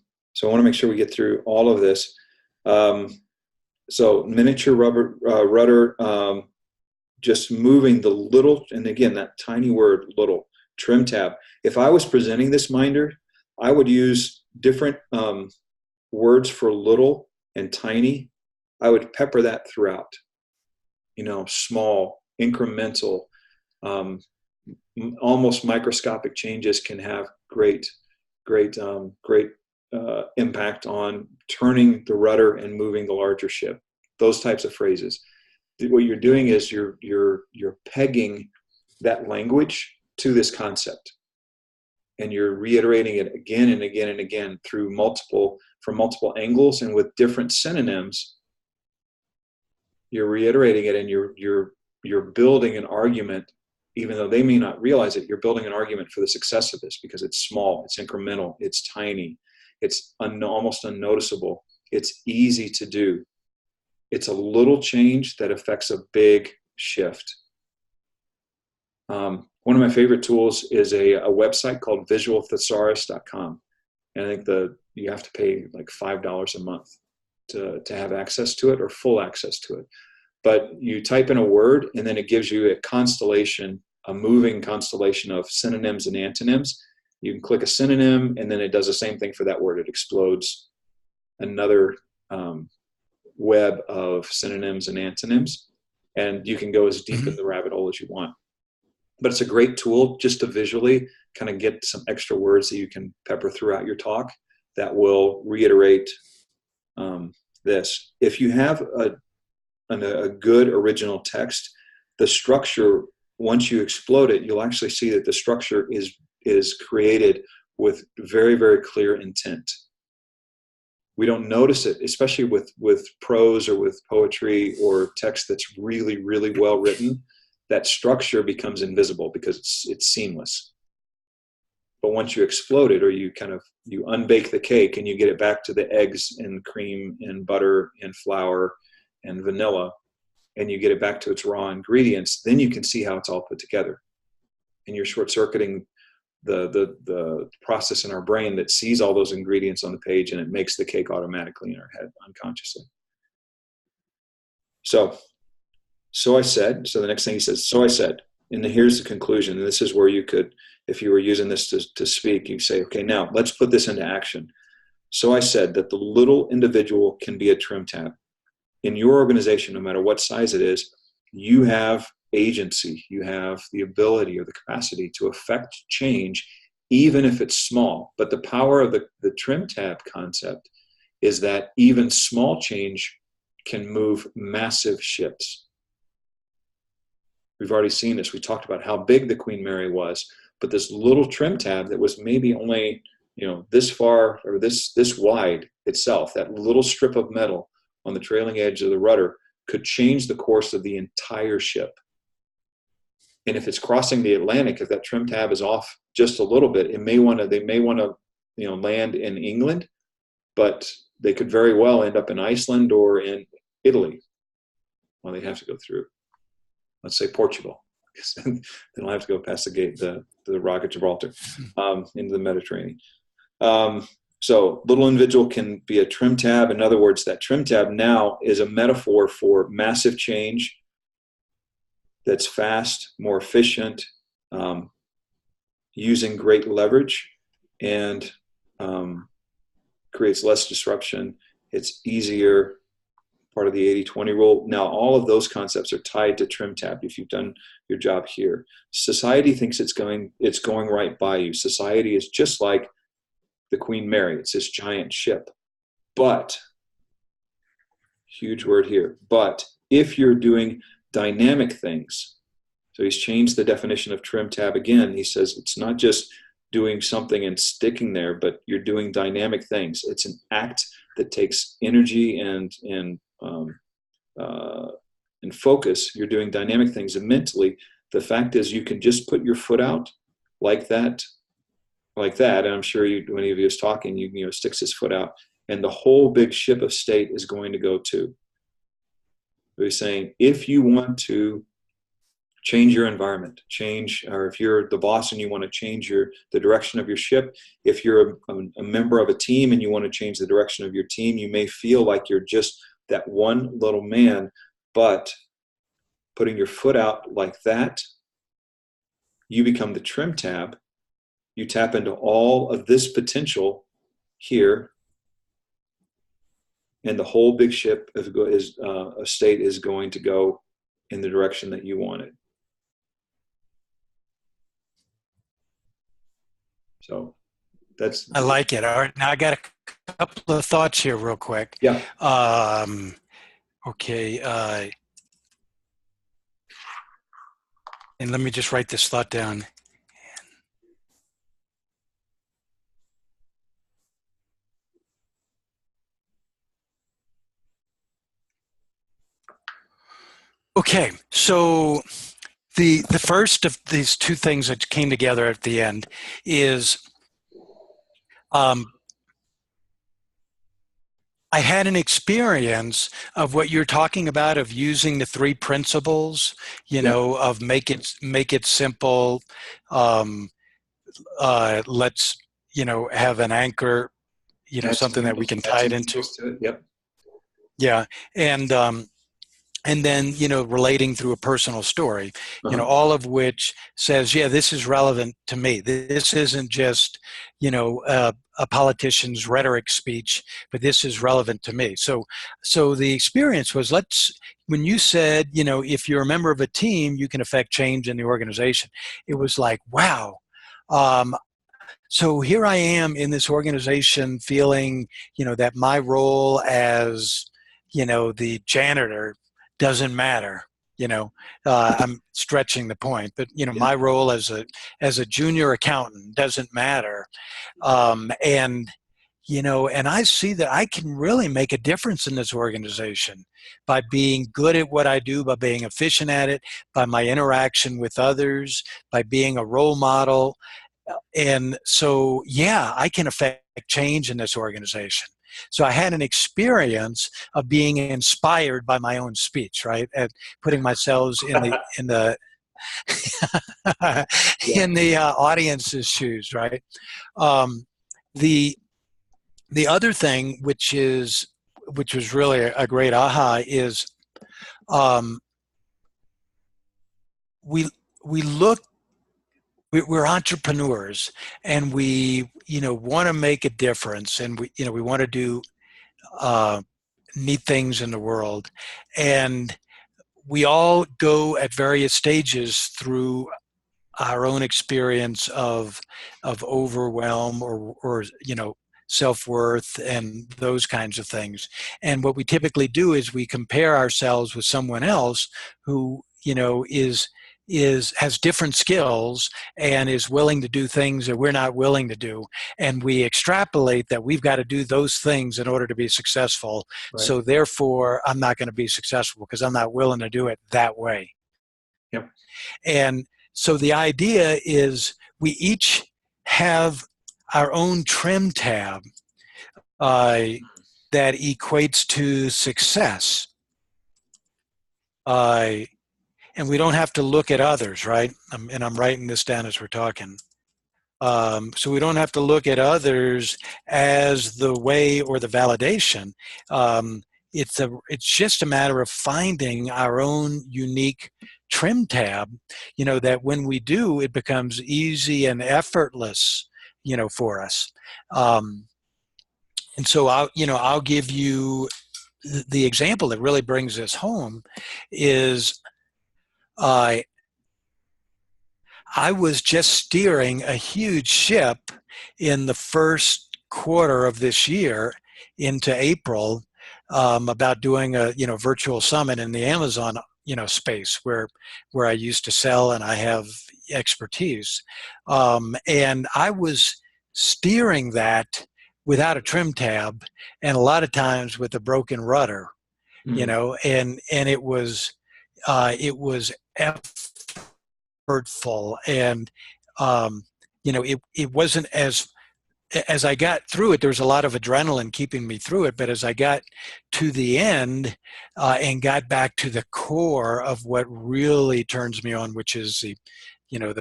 I want to make sure we get through all of this. So miniature rudder, just moving the little, and again, that tiny word, little, trim tab. If I was presenting this Mynder, I would use different words for little and tiny. I would pepper that throughout. Small, incremental, almost microscopic changes can have great impact on turning the rudder and moving the larger ship. Those types of phrases. What you're doing is you're pegging that language to this concept, and you're reiterating it again and again and again from multiple angles and with different synonyms. You're reiterating it, and you're building an argument. Even though they may not realize it, you're building an argument for the success of this because it's small, it's incremental, it's tiny, it's almost unnoticeable, it's easy to do. It's a little change that affects a big shift. One of my favorite tools is a website called visualthesaurus.com. And I think you have to pay like $5 a month to have access to it, or full access to it. but you type in a word and then it gives you a constellation, a moving constellation of synonyms and antonyms. You can click a synonym and then it does the same thing for that word. It explodes another web of synonyms and antonyms, and you can go as deep in the rabbit hole as you want. But it's a great tool just to visually kind of get some extra words that you can pepper throughout your talk that will reiterate this. If you have a good original text, the structure, once you explode it, you'll actually see that the structure is created with very, very clear intent. We don't notice it, especially with prose or with poetry or text that's really, really well written. That structure becomes invisible because it's seamless. But once you explode it, or you unbake the cake and you get it back to the eggs and cream and butter and flour and vanilla, and you get it back to its raw ingredients, then you can see how it's all put together. And you're short-circuiting the process in our brain that sees all those ingredients on the page, and it makes the cake automatically in our head unconsciously. So I said, so the next thing he says, so I said, and here's the conclusion. And this is where you could, if you were using this to speak, you say, okay, now let's put this into action. So I said that the little individual can be a trim tab. In your organization, no matter what size it is, you have agency, you have the ability or the capacity to affect change, even if it's small. But the power of the trim tab concept is that even small change can move massive ships. We've already seen this. We talked about how big the Queen Mary was, but this little trim tab that was maybe only, this far or this wide itself, that little strip of metal on the trailing edge of the rudder could change the course of the entire ship. And if it's crossing the Atlantic, if that trim tab is off just a little bit, they may want to land in England, but they could very well end up in Iceland or in Italy. Well, they have to go through, let's say, Portugal. They don't have to go past the gate, the Rock of Gibraltar, into the Mediterranean. So little individual can be a trim tab. In other words, that trim tab now is a metaphor for massive change that's fast, more efficient, using great leverage, and creates less disruption. It's easier, part of the 80-20 rule. Now, all of those concepts are tied to trim tab if you've done your job here. Society thinks it's going right by you. Society is just like the Queen Mary. It's this giant ship. But, huge word here, but if you're doing dynamic things, so he's changed the definition of trim tab again. He says it's not just doing something and sticking there, but you're doing dynamic things. It's an act that takes energy and focus. You're doing dynamic things, and mentally, the fact is you can just put your foot out like that. And I'm sure when any of you is talking, sticks his foot out, and the whole big ship of state is going to go too. He's saying, if you want to change your environment, or if you're the boss and you want to change the direction of your ship, if you're a member of a team and you want to change the direction of your team, you may feel like you're just that one little man, but putting your foot out like that, you become the trim tab. You tap into all of this potential here, and the whole big ship of state is going to go in the direction that you want it. So I like it. All right, now I got a couple of thoughts here real quick. Yeah. Okay. And let me just write this thought down. Okay, so the first of these two things that came together at the end is I had an experience of what you're talking about, of using the three principles, of make it simple. Let's, have an anchor, something that we can tie it into. Yep. Yeah. And and then relating through a personal story, Uh-huh. all of which says, yeah, this is relevant to me. This isn't just a politician's rhetoric speech, but this is relevant to me. So the experience was, when you said, if you're a member of a team, you can affect change in the organization, it was like, wow. So here I am in this organization feeling, that my role as, the janitor doesn't matter. I'm stretching the point, but Yeah. my role as a junior accountant doesn't matter. And and I see that I can really make a difference in this organization by being good at what I do, by being efficient at it, by my interaction with others, by being a role model. And so, yeah, I can affect change in this organization. So I had an experience of being inspired by my own speech, right? And putting myself in the Yeah. in the audience's shoes, right? Um, the the other thing, which was really a great aha, is um, we we look we're entrepreneurs, and we want to make a difference, and we want to do uh, neat things in the world, and we all go at various stages through our own experience of overwhelm, or self-worth and those kinds of things. And what we typically do is we compare ourselves with someone else who is has different skills and is willing to do things that we're not willing to do, and we extrapolate that we've got to do those things in order to be successful, Right. so therefore I'm not going to be successful because I'm not willing to do it that way. Yep. And so the idea is we each have our own trim tab uh, that equates to success. Uh, and we don't have to look at others, right? And I'm writing this down as we're talking. So we don't have to look at others as the way or the validation. It's just a matter of finding our own unique trim tab, that when we do, it becomes easy and effortless, for us. And so I'll give you the example that really brings this home is uh, I was just steering a huge ship in the first quarter of this year into April, about doing a virtual summit in the Amazon space where I used to sell and I have expertise, and I was steering that without a trim tab, and a lot of times with a broken rudder, Mhm. and it was hurtful, and it wasn't as I got through it, there was a lot of adrenaline keeping me through it, but as I got to the end, and got back to the core of what really turns me on, which is the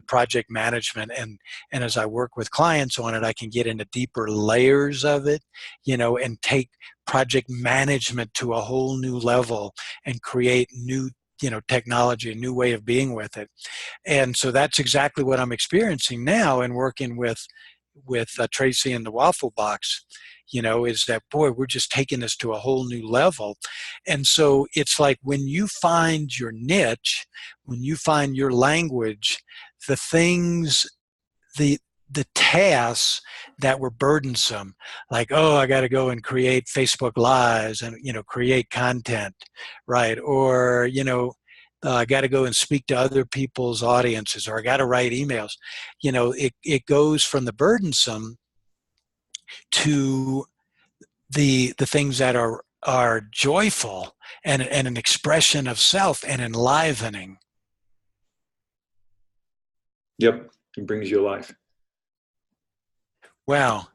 project management, and as I work with clients on it, I can get into deeper layers of it, and take project management to a whole new level and create new technology, a new way of being with it. And so that's exactly what I'm experiencing now and working with Tracy in the Waffle Box, is that, boy, we're just taking this to a whole new level. And so it's like when you find your niche, when you find your language, the things, the the tasks that were burdensome, like, oh, I got to go and create Facebook lives and create content, right? Or I got to go and speak to other people's audiences, or I got to write emails. It goes from the burdensome to the things that are joyful and an expression of self and enlivening. Yep. It brings you alive. Wow.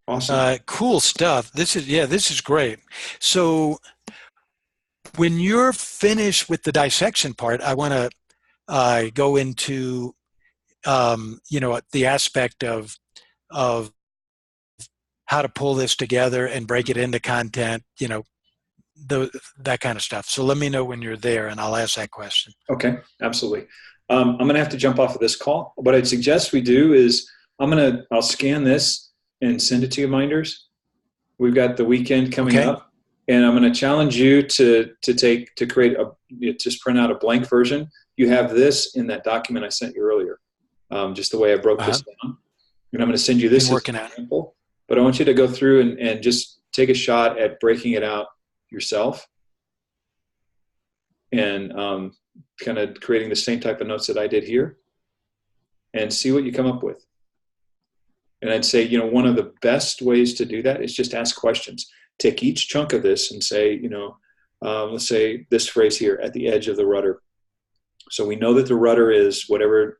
Awesome. Cool stuff. This is great. So when you're finished with the dissection part, I want to go into the aspect of how to pull this together and break it into content, that kind of stuff. So let me know when you're there, and I'll ask that question. Okay, absolutely. I'm going to have to jump off of this call. What I'd suggest we do is I'll scan this and send it to you, Mynders. We've got the weekend coming Okay. up, and I'm going to challenge you to create just print out a blank version. You have this in that document I sent you earlier, just the way I broke this down. And I'm going to send you this Been as working an on it. example. But I want you to go through and just take a shot at breaking it out yourself, and kind of creating the same type of notes that I did here, and see what you come up with. And I'd say, one of the best ways to do that is just ask questions. Take each chunk of this and say, let's say this phrase here, at the edge of the rudder. So we know that the rudder is whatever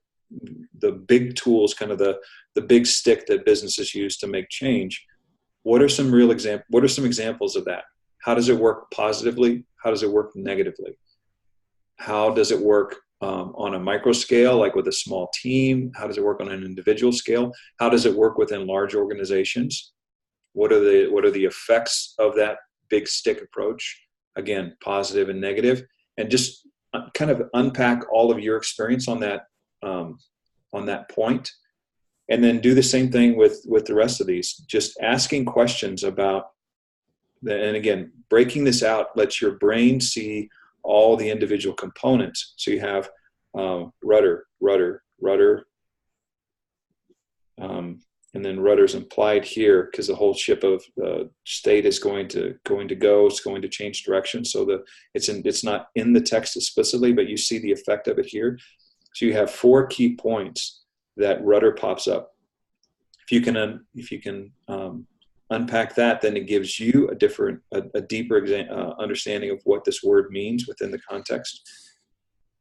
the big tools, kind of the big stick that businesses use to make change. What are some examples of that? How does it work positively? How does it work negatively? How does it work on a micro scale, like with a small team? How does it work on an individual scale? How does it work within large organizations? What are the effects of that big stick approach? Again, positive and negative, and just kind of unpack all of your experience on that point, and then do the same thing with the rest of these. Just asking questions about and again, breaking this out lets your brain see all the individual components. So you have rudder, and then rudder's implied here because the whole ship of state is going to go. It's going to change direction. So it's not in the text explicitly, but you see the effect of it here. So you have 4 key points that rudder pops up. If you can unpack that, then it gives you a deeper understanding of what this word means within the context.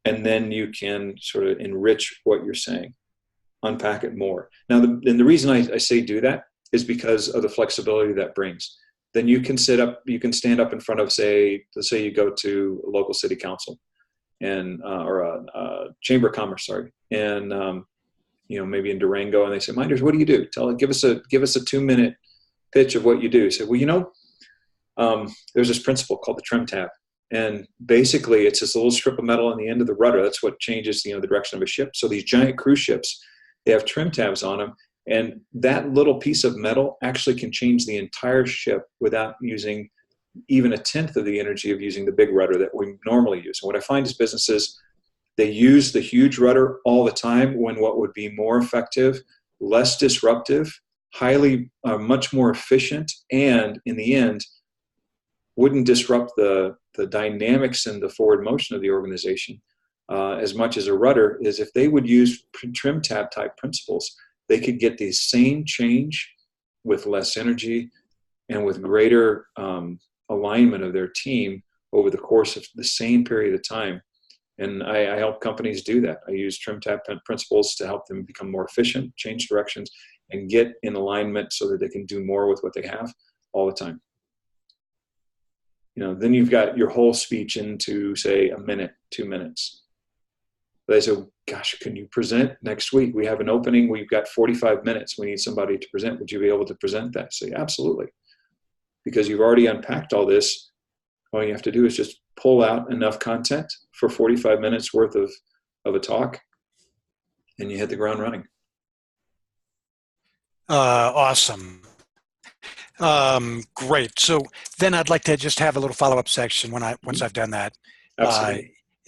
And then you can sort of enrich what you're saying, unpack it more. Now, the reason I say do that is because of the flexibility that brings. Then you can stand up in front of, let's say you go to a local city council or a chamber of commerce, sorry, and maybe in Durango, and they say, Mynders, what do you do? Give us a 2-minute pitch of what you do. So, there's this principle called the trimtab, and basically it's this little strip of metal on the end of the rudder. That's what changes the direction of a ship. So these giant cruise ships, they have trim tabs on them, and that little piece of metal actually can change the entire ship without using even a tenth of the energy of using the big rudder that we normally use. And what I find is businesses, they use the huge rudder all the time when what would be more effective, less disruptive, much more efficient, and in the end wouldn't disrupt the dynamics and the forward motion of the organization as much as a rudder, is if they would use trim tab type principles, they could get the same change with less energy and with greater alignment of their team over the course of the same period of time. And I help companies do that. I use trim tab principles to help them become more efficient, change directions, and get in alignment so that they can do more with what they have all the time. Then you've got your whole speech into, say, a minute, 2 minutes. They say, gosh, can you present next week? We have an opening. We've got 45 minutes. We need somebody to present. Would you be able to present that? Say, absolutely. Because you've already unpacked all this. All you have to do is just pull out enough content for 45 minutes worth of a talk, and you hit the ground running. Awesome. Great. So then I'd like to just have a little follow-up section once I've done that,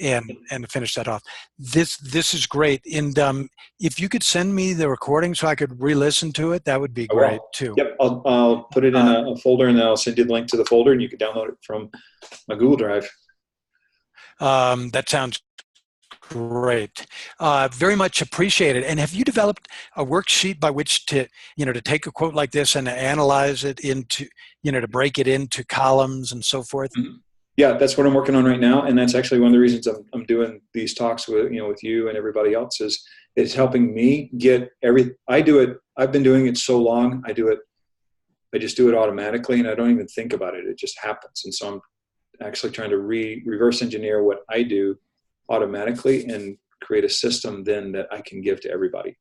and finish that off. This is great. And if you could send me the recording so I could re-listen to it, that would be great too. Yep, I'll put it in a folder, and then I'll send you the link to the folder, and you can download it from my Google Drive. That sounds great. Very much appreciated. And have you developed a worksheet by which to take a quote like this and analyze it into, to break it into columns and so forth? Mm-hmm. Yeah, that's what I'm working on right now, and that's actually one of the reasons I'm doing these talks with you and everybody else. Is it's helping me get I do it. I've been doing it so long. I just do it automatically, and I don't even think about it. It just happens. And so I'm actually trying to reverse engineer what I do automatically and create a system then that I can give to everybody.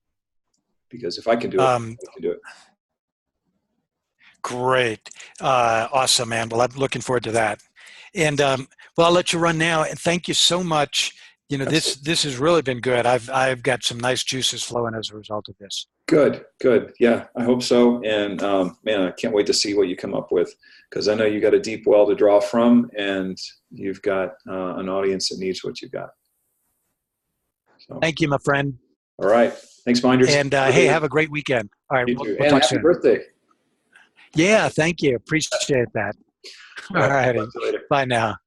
Because if I can do it, I can do it. Great. Awesome, man. Well, I'm looking forward to that. And well, I'll let you run now. And thank you so much. You know, this has really been good. I've got some nice juices flowing as a result of this. Good, good. Yeah, I hope so. And man, I can't wait to see what you come up with, because I know you got a deep well to draw from, and you've got an audience that needs what you've got. So, thank you, my friend. All right. Thanks, Mynders. And hey, have a great weekend. All right, You too. we'll And talk happy soon. birthday. Yeah, thank you. Appreciate that. All All right. righty. Talk to you later. Bye now.